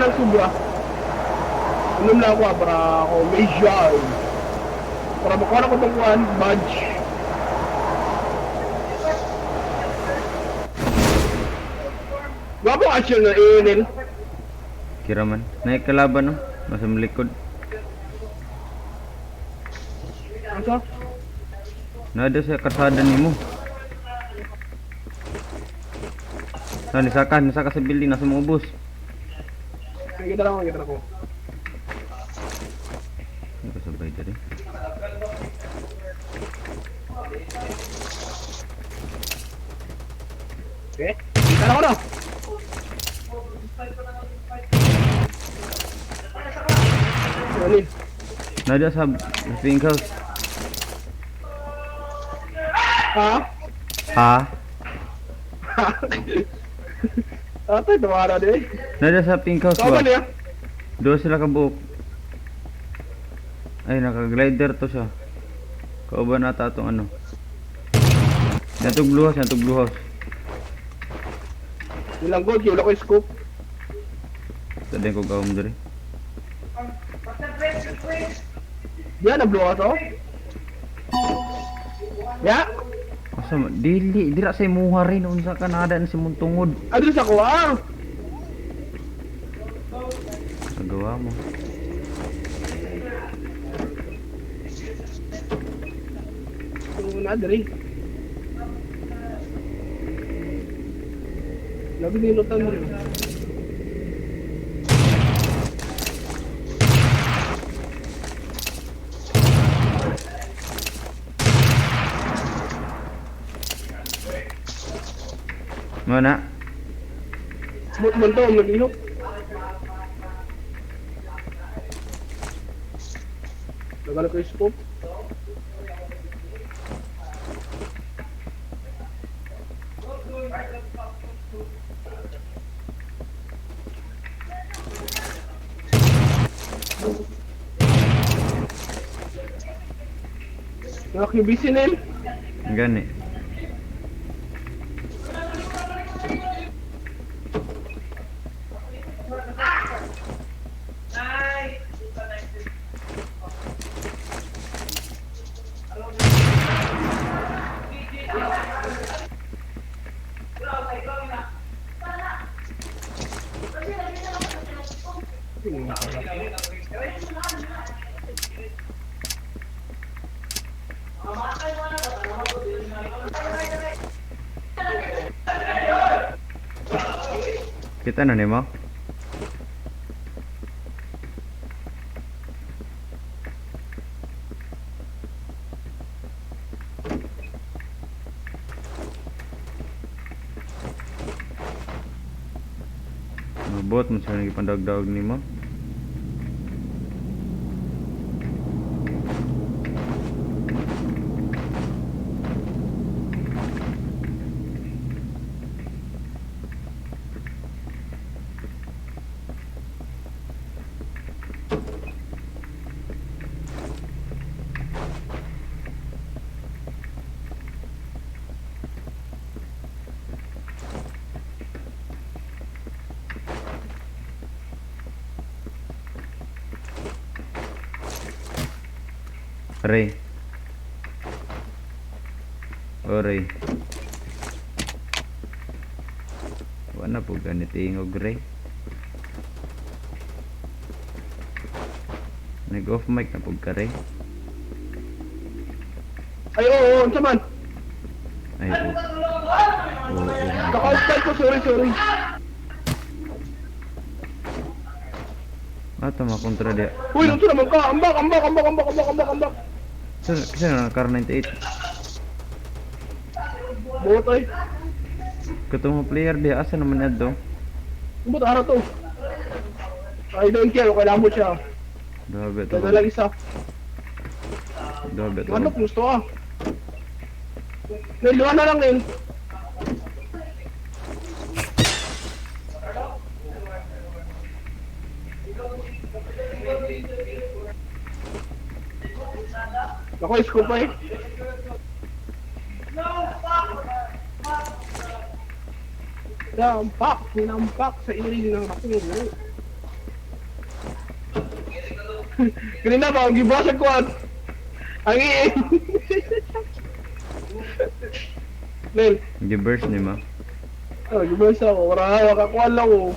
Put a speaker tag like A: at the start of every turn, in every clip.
A: ng sobra. Inom lang ako para ako may shine. Para makuha na ko itong kuhan, badge. Gwapo action na iinil.
B: Kiraman. Naik kalaban no. Masa melikod.
A: Asa?
B: Nada sa karsada nimo. Nisaka sa building nasa mga bus.
A: Kita lang ako.
B: Ano ka sabay dali?
A: Okay, kita lang ako na. Ano?
B: Nada sa pink house.
A: Ha?
B: Ha?
A: Atay, tumara din.
B: Nada sa pink house
A: Kawan
B: ba?
A: niya.
B: Doon sila kabuok. Ay, naka-glider to siya. Kauban nata itong ano. Yan blue house.
A: Ilang gold, wala ko yung scoop.
B: Tadi ko gawin diri.
A: Diyan, na-blow ka to? Ya?
B: Asa dili dira say muha rin unsa ka nada si muntungod.
A: Adres ako ah!
B: Nagawa mo.
A: Na, dali. Labi nilutan mo rin.
B: Mana?
A: Smooth man to, mag-ihop. Nagano ko yung scoop. Nakakibisi na yun.
B: Gani. Kita na nimo? Mabot mo sa lagi pandagdag nimo. Ray. Oh, Ray. Wala po ganit ingog, Ray. Nag-off mic na po ka, Ray.
A: Ay, oo, unsa man.
B: Ay po. Oo.
A: Naka-outside ko, sorry.
B: Ato makontra dia.
A: Uy, unsa naman ka? Ambak.
B: Kasi na car 98.
A: Botoy.
B: Ketemu player dia asa naman adto.
A: Umot araw to. I don't care, kailangan mo siya.
B: Dabe to.
A: Dada lang isa.
B: Dabe to.
A: Ano gusto ah? Niluan na lang din. Ako, scoop pa eh. Nampak sa iring ng aking guru. Kanina ba, ang gibasag ko at ang iin. Nel,
B: Gibbers ni mo.
A: oh, gibasa ako. Wala, wakakuan lang ko.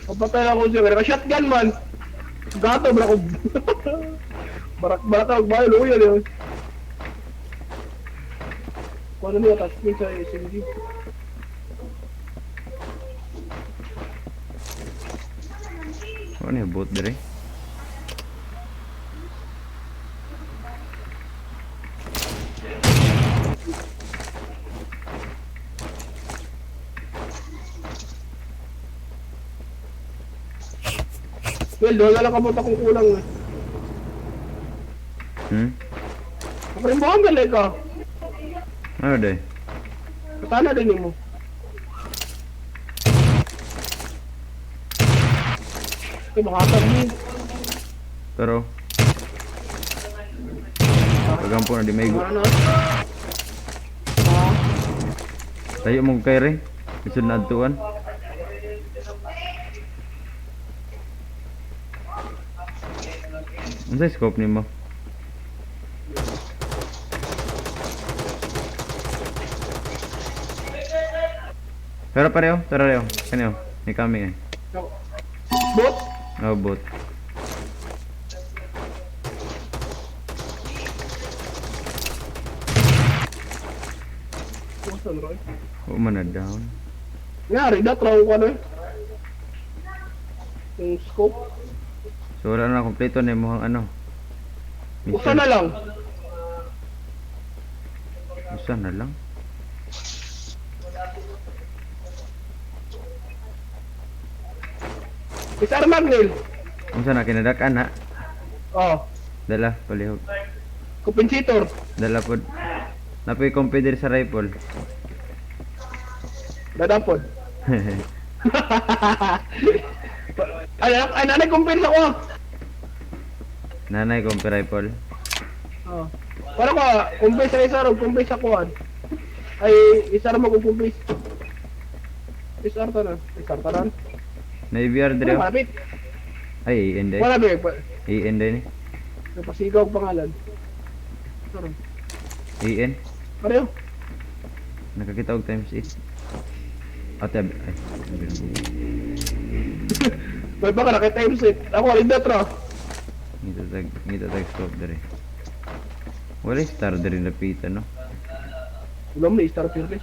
A: Kapatay ako siya. Kaya shotgun man. Gato, bra ko. Barak-barak ako. Bayo, luyo yun. Kung ano niya, tapos sa SMG.
B: Ano yung boat dire?
A: Well, doon na lang kapot akong kulang eh. Ako rin mo ang galing ka.
B: Ano day?
A: Katana din mo. Ito makatag din.
B: Pero pagampo na di may go.
A: Ano?
B: Tayo mo kay re. Isud na adtuan. Unsay scope nimo? Pero pareho, kanyo. May kami eh.
A: Bot?
B: Oh, boat.
A: Saan, Roy?
B: Oo man na down.
A: Ngari, datraw ko ano eh. Yung scope.
B: So wala na kompleto na mo ang ano.
A: Buksan na lang.
B: Isa na lang.
A: Isar Magnil.
B: Unsa na kinadakan ha?
A: Oh.
B: Dala palihog.
A: Compensator.
B: Dala pod. Napoy competitor sa rifle.
A: Dadapod. Ay, nanay kumpensa ko.
B: Nanay kong rifle.
A: Oh. Para ko, kumpensa isa ron, kumpensa ko. Ay, isa ron mag-kumpens. Isar ta na. Isar ta na.
B: Na IBR dire.
A: Malapit.
B: Ay, enday.
A: Wala ba
B: Enday ni.
A: napasigaw ang pangalan. Isa ron.
B: En.
A: Pareho.
B: Nakakita og times 8. Ate ay.
A: May baka nakita-time set. Ako, alindat ra.
B: Ngita tag stop dire. Wala star dire lapitan no.
A: Wala mo na star fearless.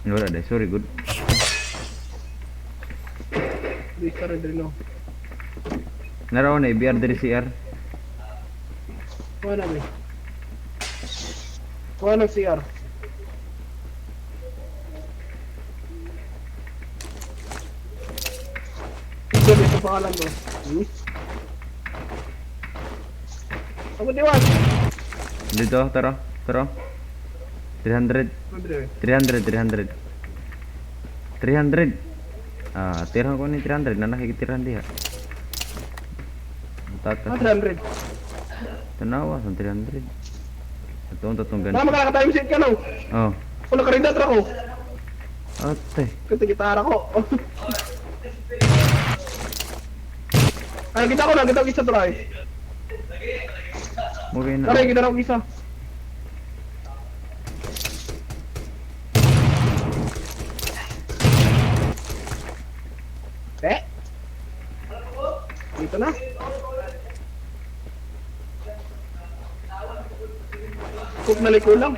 B: Wala dai, sorry good.
A: Hindi star rin no.
B: Naraw na IBR dire CR.
A: Kuha na ba? Kuha ng CR. Ito dito pangalan ko. Ako diwan.
B: Dito, tara. 300. 300. Ah, tirhan ko ni 300 na nakikitiran diha. Tata.
A: 300.
B: Tanawa sa 300. Tatong ganito.
A: Tama ka time set ka no?
B: Oh.
A: Ako nakarindat ra ko.
B: Ate.
A: Kati gitara ko. Ay, kita ko na, kita ko isa try.
B: Okay na.
A: Tara, kita ko isa. Dito na. Cook na liko lang.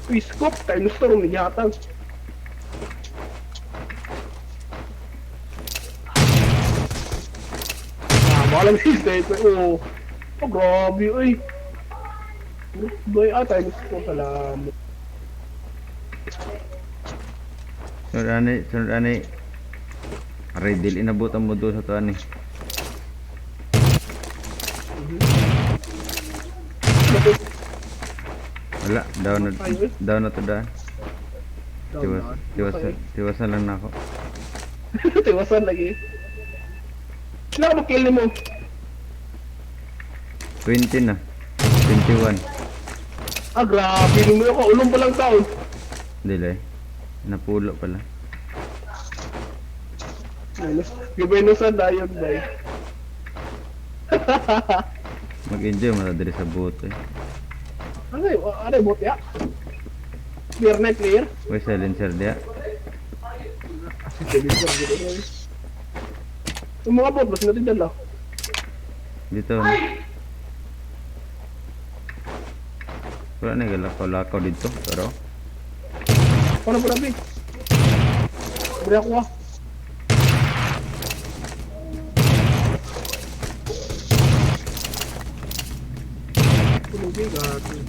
A: Uy, scope. Tayo gusto rin yata. Malam sih ito. Oh, grabe, uy. Boy, tayo gusto ko. Salamat.
B: Sunod ani. Aray, dili inabutan mo doon sa to ani. Wala, down na to daan. Tiwasan lang na ako.
A: Tiwasan lagi. Sila ka mag-kill ni mo.
B: 20 na. 21.
A: Ah, grabe. Nung ako, ulong pa lang taon.
B: Dili. Napulo pala.
A: Gibenusan na yun, bay.
B: Mag-enjoy mo na diri sa boat eh.
A: Ano yun? Ano yun, bot ya? Clear na clear?
B: Uy, silencer dia.
A: Yung mga bot, basta natin dala.
B: Dito. Wala na galakaw-lakaw dito. Pero,
A: Ano po nabi? Bari ako ah. Tulubi, gato.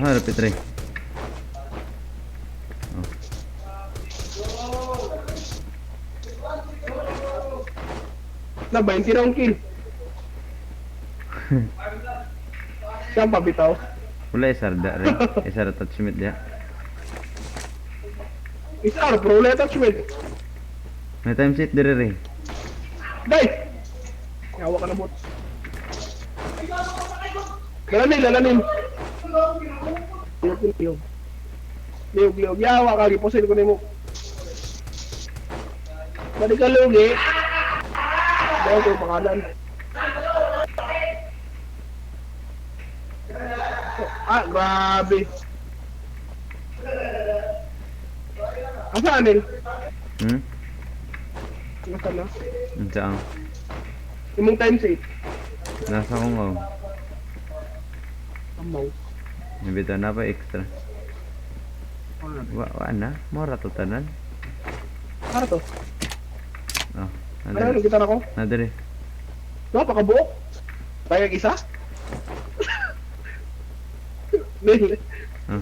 B: rapid try. Oh.
A: Na, 20 na ang kill. Siya ang pabitaw.
B: Wala isarda rin. Isar attachment dia.
A: Isa, pro ulit attachment.
B: May time sheet diri rin.
A: Day! Yawa ka na bot. Lalanin, lalanin. Liyog. Liyog. Yawa ka, giposin ko na mo. Balik ka lugi. Dahil ko yung pangalan. Ah, grabe. Asaan eh? Nasaan na?
B: Saan?
A: Imong time safe.
B: Nasa kong oh.
A: Amaw.
B: Nabito na pa extra. Wa na. Mora to tanan.
A: Ano to?
B: Oh.
A: Ano kita na ko?
B: Nadiri.
A: No, pakabuok. Tayo isa? Dili.
B: Ah.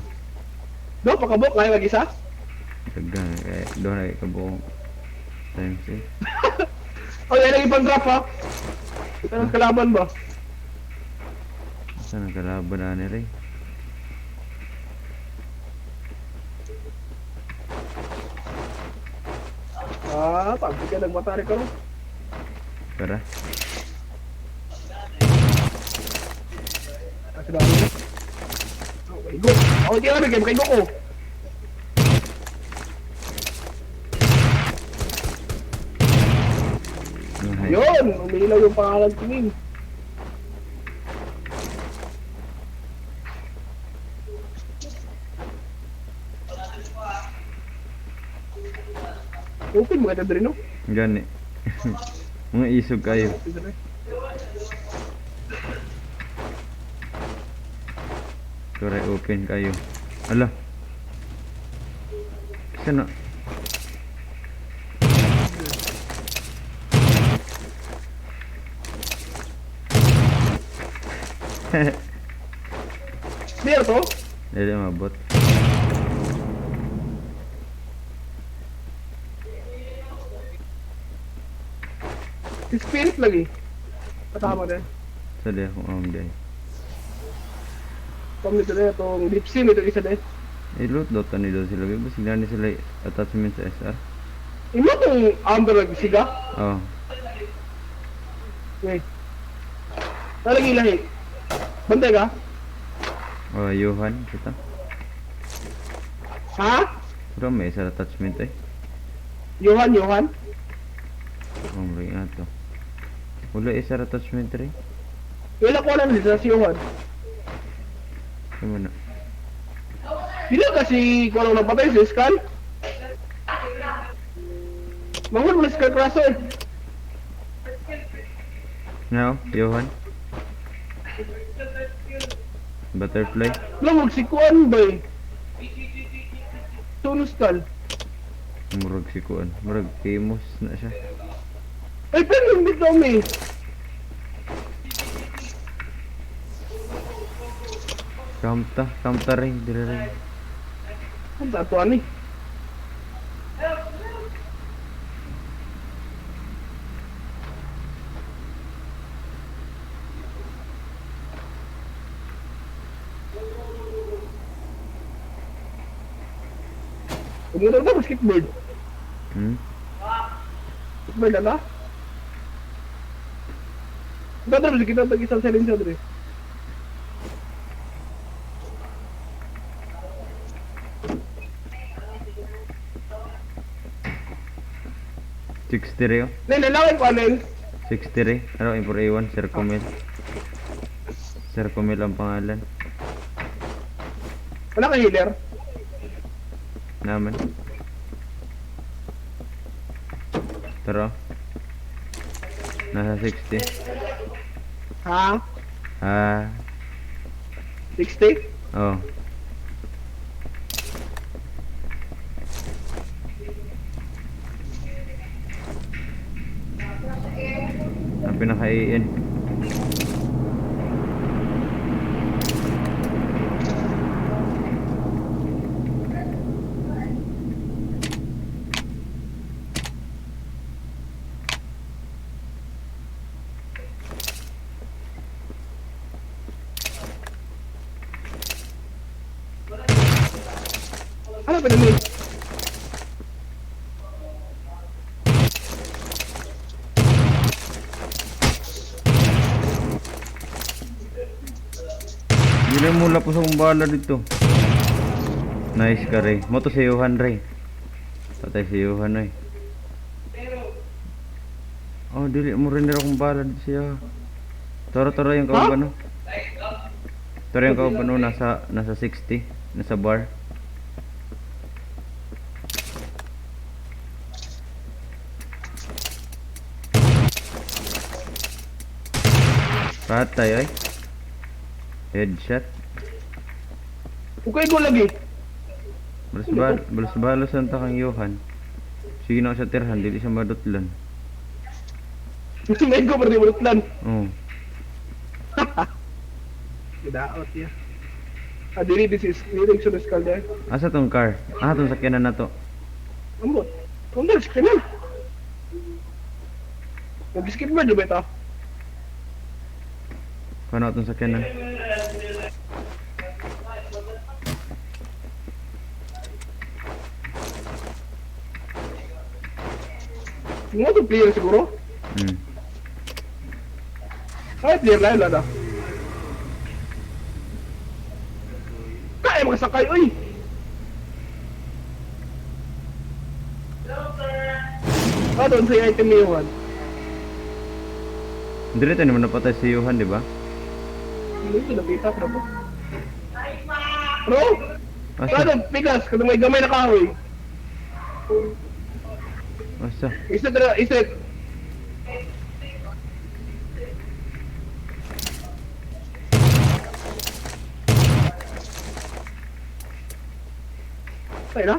A: No, pakabuok. Kaya mag-isa?
B: Dagan. Kaya doon ay kabuong time sheet.
A: O, yan lang ipang drop ha. Kita ng kalaban ba?
B: Saan ang kalaban na ni Ray?
A: Ah, pagod ka nagmatari ka rin.
B: Tara.
A: Kasi dami na. Okay, go. Okay, kaya namin, kaya go ko. Yun, umilaw yung pangalan ko Ming. Open mo ka rin, no?
B: Gani. Mga isog kayo. Turay open kayo. Ala. Sana.
A: Clear to?
B: Dili mabot.
A: Spirit lagi. Kasama din.
B: Sa di ako day.
A: Kung nito na itong deep sim, ito isa din.
B: I-loot dot ni do sila. Basta sila ni sila attachment sa SR.
A: Imo itong amber lagi siga?
B: Oh.
A: Okay. Nalagi lahi. Bantay ka?
B: Oh, Johan kita.
A: Ha?
B: Pero may isa attachment eh.
A: Johan?
B: Oh, ring ato. Wala isa attachment rin.
A: Wala ko lang dito sa si Johan.
B: Ano na?
A: Hindi kasi kung ano napatay si Skull. Mahal mo na Skull Crusher.
B: Now, Johan. Butterfly.
A: Lamog si Kuan ba eh. Suno Skull.
B: Murag si Kuan. Murag famous na siya.
A: Ay, pero yung dito may.
B: Kamta rin, dire rin.
A: Ang tatuan eh. Kumulang na basketball.
B: Hmm?
A: May lala? Ganda rin kita tag-isang silencer dre.
B: Six three, oh.
A: Nay, lalaki ko alin.
B: 63. Ano, A4A1, Sir Comel. Sir Comel ang pangalan.
A: Wala ka healer.
B: Naman. Tara. Nasa 60.
A: Ha?
B: Ah,
A: 60?
B: oh. Ang pinaka-AN.
A: Ano ba namin?
B: Hindi mo lapos akong bala dito. Nice ka, Ray. Mo to si Johan, Ray. Patay si Johan, Ray. Oh, dili mo rin akong bala dito siya. Tara yung kauban, no? Tara yung kauban, no? Nasa 60. Nasa bar. Patay, ay. Headshot.
A: Okay ko lagi.
B: Balas balas ang takang Johan. Sige na ako sa tirhan, dili siya madutlan.
A: May ko pa rin mulutlan.
B: Oh.
A: Gidaot ya. Ah, dili this is dili sa skal dai.
B: Asa tong car? Ah, tong sakyanan na to.
A: Ambot. Kung dali sa kanan. Nag-skip ba ba ito?
B: Paano tong sakyanan?
A: Mga to player siguro?
B: Hmm.
A: Ay, player lang lada. Kaya mga sakay, uy! Ah, doon sa item ni Johan.
B: Dili tayo naman napatay si Johan, di ba?
A: Ano ito, nakita ko na po. Bro!
B: Asa?
A: Ano, pigas, kung may gamay na kahoy.
B: Asa?
A: Isa. Tayo na?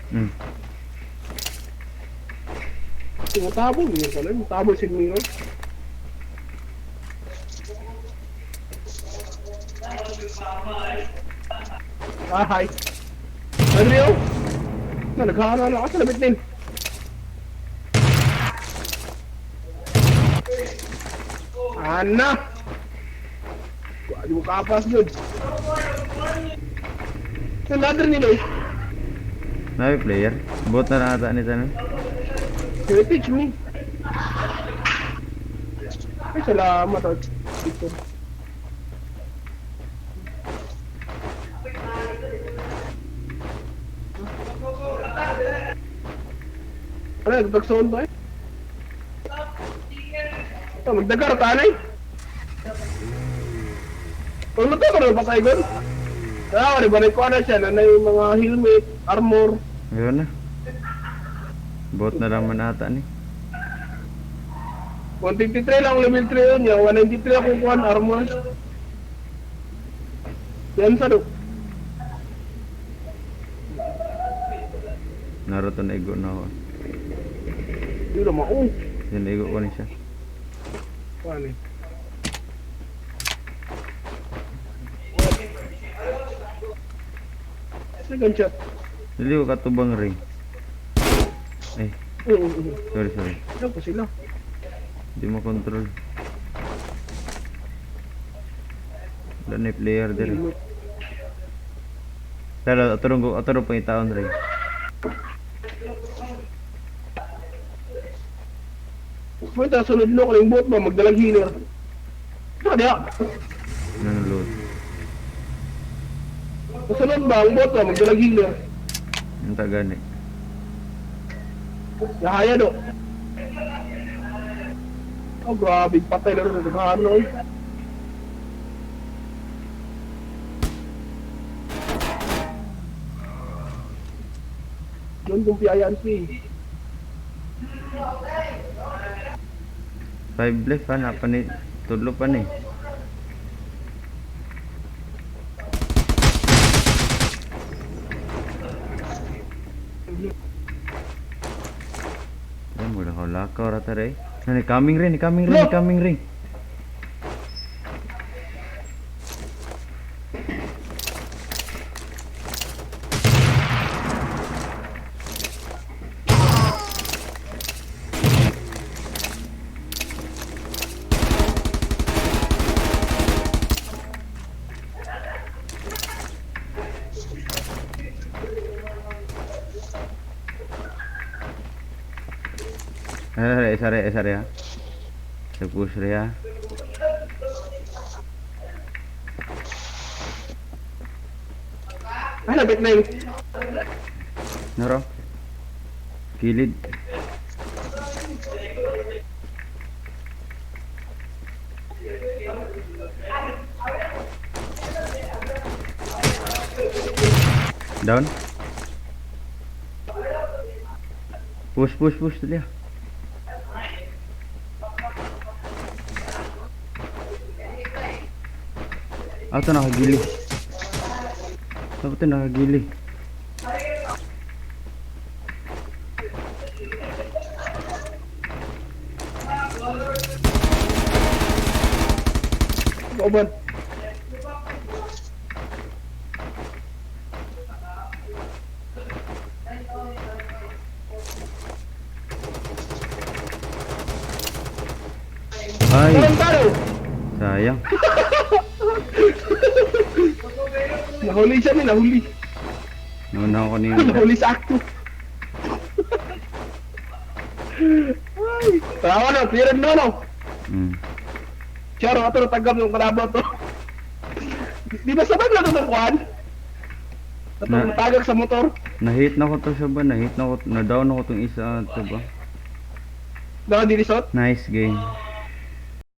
B: Hmm.
A: Tumutabo, yun pala. Tumutabo si Miro. Ah, hi. Andrew? Naghahanap ako sa labit din. Ana! Di mo kapas doon. Sa ladder nila eh.
B: Nabi player? Bot na lang ata ni Tanan.
A: Can you teach me? Ay, salamat at dito. Ano, nagtagsoon ba eh? Ito, magdagar tanay. Kung nato ka rin patay gun. Kaya, balik ko na siya na yung mga helmet, armor.
B: Ayun na. Bot na lang man ata ni.
A: 153 lang level 3 yun, yung 193 ako kuhan, armor. Yan sa do.
B: Naruto na igo na ako.
A: Yun naman, oh.
B: Yan igo ko ni siya.
A: Paano eh? Second shot.
B: Dili ko katubang ring. Ay, sorry.
A: Ano pa sila?
B: Hindi mo control. Wala na yung player dire. Lalo, aturo pa yung taon rin.
A: Punta, sunod no, kung yung boat mo, magdalag healer. Saka diya.
B: Nanonood.
A: Kasunod ba, ang boat mo, magdalag healer.
B: Yung tagani.
A: Nahaya do. Oh, grabe, patay na rin. Nagkano eh. Yun kung piyayaan siya eh.
B: 5 left ha, napa ni tulo pa ni. Yan mo na lakaw rata rin. Ni coming rin, ni coming rin, ni coming rin. Sare ha. Sa push rin ha.
A: Ay, nabit na yun.
B: Naro. Kilid. Down. Push dali ha. Ito nakagili. Ito nakagili.
A: Kauban.
B: Ay,
A: Parang talo.
B: sayang.
A: Nahuli siya ni, nahuli.
B: Nauna ako niyo.
A: Nahuli sa akto. Ay, tawa na, tiran na no. Charo, ato natagam yung kalabaw to. Di ba sabag na ito ng kuhan? Natagag sa motor.
B: Nahit na ko to siya ba? Nahit na ko, na-down ako tong isa to ba?
A: Nakadilisot?
B: Nice game.